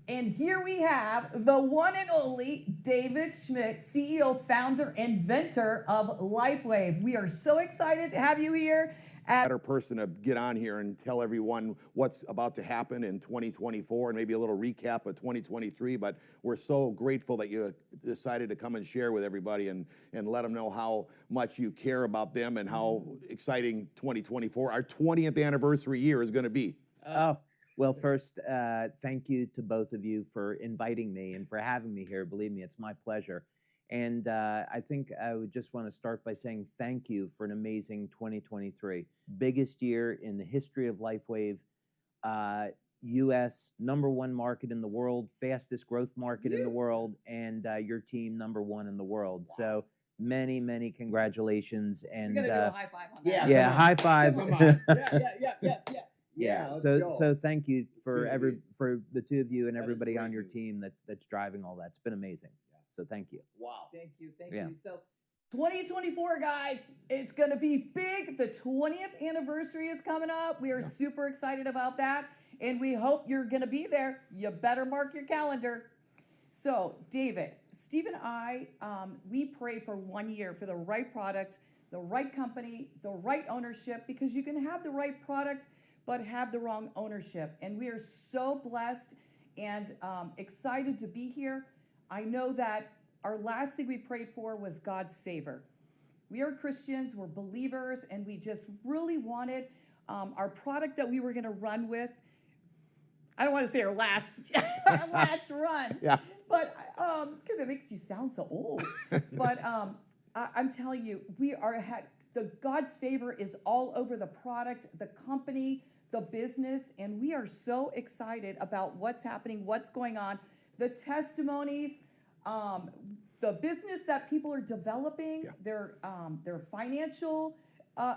And here we have the one and only David Schmidt, CEO, founder, inventor of LifeWave. We are so excited to have you here. Better person to get on here and tell everyone what's about to happen in 2024 and maybe a little recap of 2023. But we're so grateful that you decided to come and share with everybody and let them know how much you care about them and how exciting 2024, our 20th anniversary year, is going to be. Oh, well, first, thank you to both of you for inviting me and for having me here. Believe me, it's my pleasure. And I think I would just want to start by saying thank you for an amazing 2023. Biggest year in the history of LifeWave, U.S. #1 market in the world, fastest growth market in the world, and your team #1 in the world. Wow. So many, many congratulations. And we're going to do a high five on that. Yeah, high five. Come on. Yeah, so thank you for for the two of you and everybody on your team that's driving all that. It's been amazing. So thank you. Wow. Thank you. So 2024, guys, it's going to be big. The 20th anniversary is coming up. We are super excited about that, and we hope you're going to be there. You better mark your calendar. So, David, Steve and I, we pray for 1 year for the right product, the right company, the right ownership, because you can have the right product but have the wrong ownership. And we are so blessed and excited to be here. I know that our last thing we prayed for was God's favor. We are Christians, we're believers, and we just really wanted our product that we were going to run with. I don't want to say our last run, but because it makes you sound so old. But I'm telling you, God's favor is all over the product, the company, the business, and we are so excited about what's happening, what's going on. The testimonies, the business that people are developing, their financial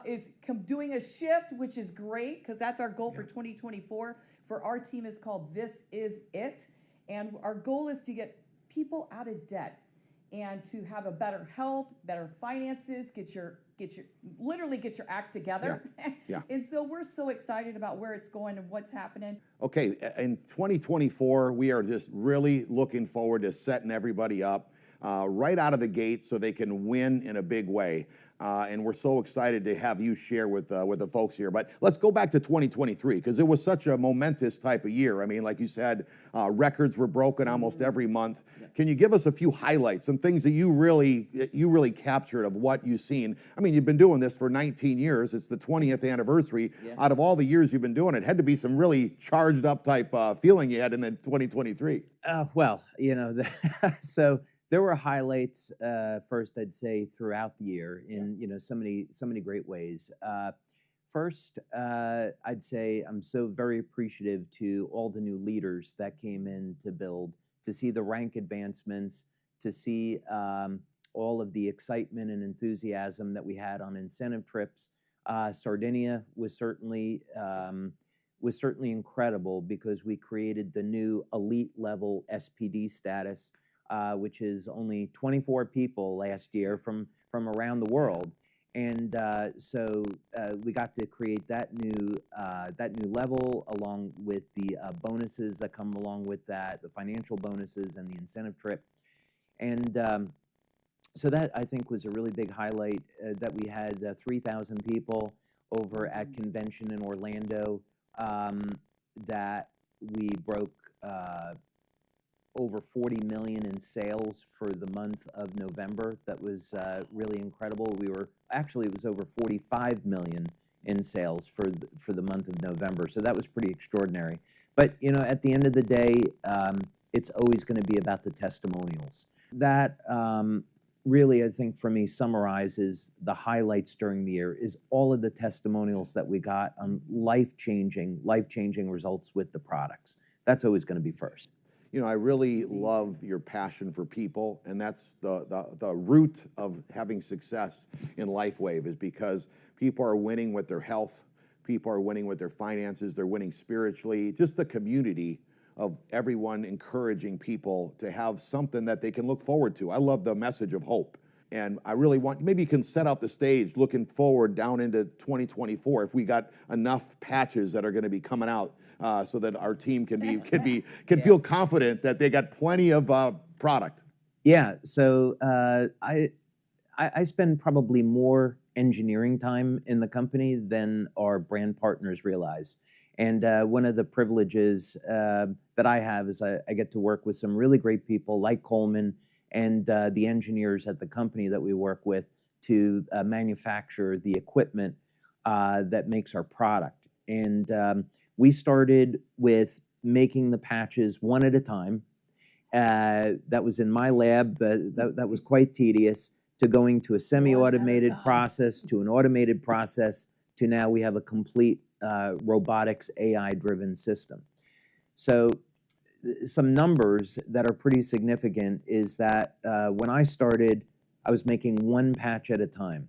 is doing a shift, which is great because that's our goal for 2024. For our team is called This Is It, and our goal is to get people out of debt and to have a better health, better finances, get your act together. And so we're so excited about where it's going and what's happening. Okay, in 2024, we are just really looking forward to setting everybody up right out of the gate so they can win in a big way. And we're so excited to have you share with the folks here. But let's go back to 2023, because it was such a momentous type of year. I mean, like you said, records were broken almost every month. Can you give us a few highlights, some things that you really captured of what you've seen? I mean, you've been doing this for 19 years. It's the 20th anniversary. Out of all the years you've been doing it, had to be some really charged up type feeling you had in the 2023. Well, so there were highlights, first, I'd say, throughout the year in so many great ways. First, I'd say I'm so very appreciative to all the new leaders that came in to build, to see the rank advancements, to see all of the excitement and enthusiasm that we had on incentive trips. Sardinia was certainly incredible because we created the new elite level SPD status, which is only 24 people last year from around the world, and so we got to create that new level along with the bonuses that come along with that, the financial bonuses and the incentive trip, and so that I think was a really big highlight. That we had 3,000 people over at convention in Orlando. That we broke over 40 million in sales for the month of November. That was really incredible. It was over 45 million in sales for the month of November. So that was pretty extraordinary. But at the end of the day, it's always going to be about the testimonials. That really, I think, for me, summarizes the highlights during the year is all of the testimonials that we got on life-changing results with the products. That's always going to be first. I really love your passion for people, and that's the root of having success in LifeWave, is because people are winning with their health, people are winning with their finances, they're winning spiritually, just the community of everyone encouraging people to have something that they can look forward to. I love the message of hope. And I really want, maybe you can set out the stage looking forward down into 2024 if we got enough patches that are going to be coming out so that our team can feel confident that they got plenty of product. Yeah, so I spend probably more engineering time in the company than our brand partners realize. And one of the privileges that I have is I get to work with some really great people like Coleman and the engineers at the company that we work with to manufacture the equipment that makes our product. And we started with making the patches one at a time. That was in my lab. That was quite tedious, to going to a semi-automated process, to an automated process, to now we have a complete robotics AI-driven system. So some numbers that are pretty significant is that when I started, I was making one patch at a time.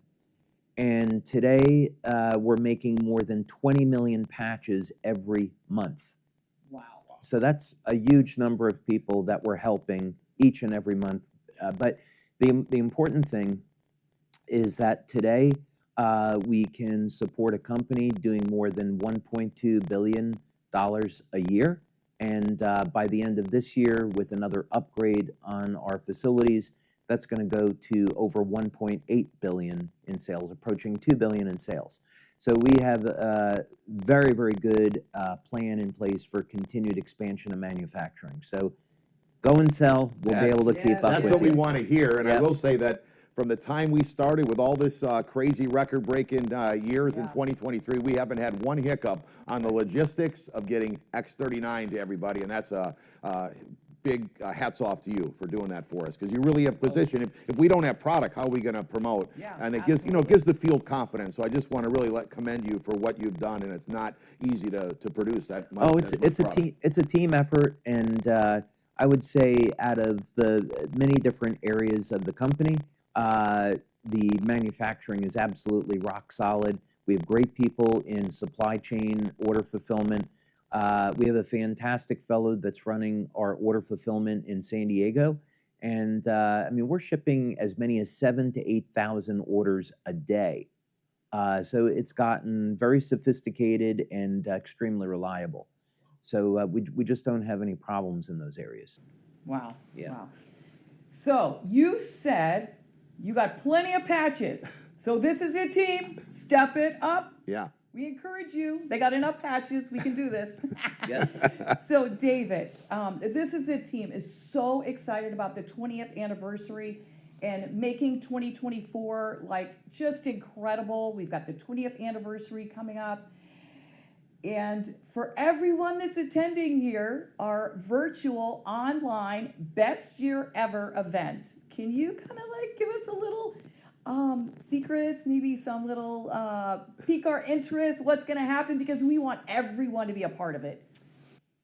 And today, we're making more than 20 million patches every month. Wow. So that's a huge number of people that we're helping each and every month. But the important thing is that today, we can support a company doing more than $1.2 billion a year. And by the end of this year, with another upgrade on our facilities, that's going to go to over 1.8 billion in sales, approaching 2 billion in sales. So we have a very, very good plan in place for continued expansion of manufacturing. So go and sell. We'll be able to keep up That's with what we you. want to hear. And I Yep. will say that from the time we started with all this crazy record-breaking years in 2023, we haven't had one hiccup on the logistics of getting X39 to everybody. And that's a big hats off to you for doing that for us, because you really have position. If we don't have product, how are we going to promote? Yeah, And it gives gives the field confidence. So I just want to really commend you for what you've done, and it's not easy to produce that much. Oh, it's a team effort, and I would say out of the many different areas of the company, the manufacturing is absolutely rock solid. We have great people in supply chain, order fulfillment. We have a fantastic fellow that's running our order fulfillment in San Diego. And I mean, we're shipping as many as 7,000 to 8,000 orders a day. So it's gotten very sophisticated and extremely reliable. So we just don't have any problems in those areas. Wow. Yeah. Wow. So you said you got plenty of patches. So this is your team. Step it up. Yeah. We encourage you. They got enough patches. We can do this. Yeah. So David, this is a team is so excited about the 20th anniversary and making 2024 like just incredible. We've got the 20th anniversary coming up. And for everyone that's attending here, our virtual online best year ever event, can you kind of like give us a little secrets, maybe some little pique our interest, what's going to happen, because we want everyone to be a part of it.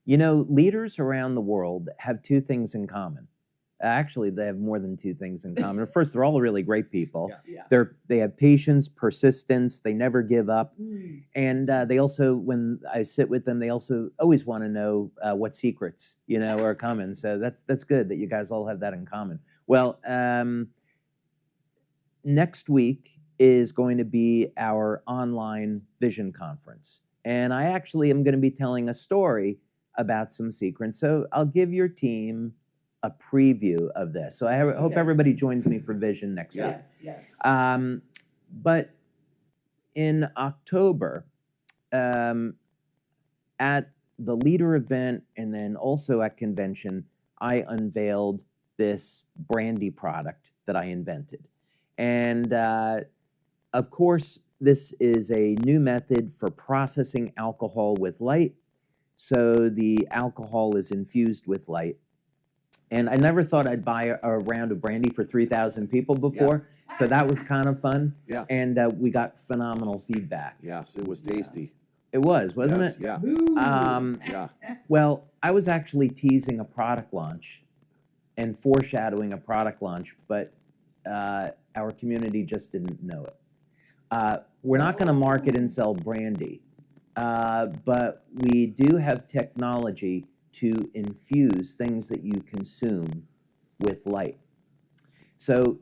You know, leaders around the world have two things in common. Actually, they have more than two things in common. First, they're all really great people. Yeah. They have patience, persistence. They never give up. And they also, when I sit with them, they also always want to know what secrets, are coming. So that's good that you guys all have that in common. Well, next week is going to be our online vision conference. And I actually am going to be telling a story about some secrets. So I'll give your team a preview of this. So I hope everybody joins me for vision next week. Yes. But in October, at the leader event and then also at convention, I unveiled this brandy product that I invented. And of course, this is a new method for processing alcohol with light. So the alcohol is infused with light. And I never thought I'd buy a round of brandy for 3,000 people before. Yeah. So that was kind of fun. Yeah. And we got phenomenal feedback. Yes, it was tasty. It was, wasn't it? Yeah. Yeah. Well, I was actually teasing a product launch and foreshadowing a product launch, but our community just didn't know it. We're not going to market and sell brandy, but we do have technology to infuse things that you consume with light. So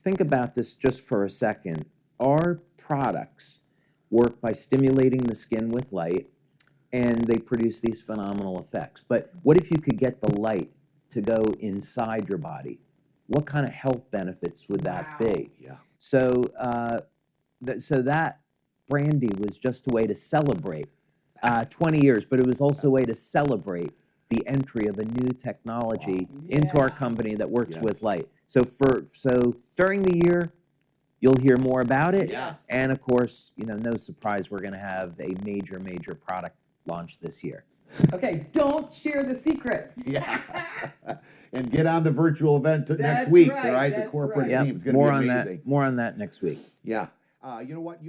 think about this just for a second. Our products work by stimulating the skin with light. and they produce these phenomenal effects. But what if you could get the light to go inside your body? What kind of health benefits would that be? Yeah. So, so that brandy was just a way to celebrate 20 years, but it was also a way to celebrate the entry of a new technology into our company that works with light. So during the year, you'll hear more about it. Yes. And of course, no surprise, we're going to have a major product launch this year. Okay, don't share the secret. Yeah. And get on the virtual event next That's week, right, right? The that's corporate right. team is going to be amazing. More on that next week. Yeah. You know what?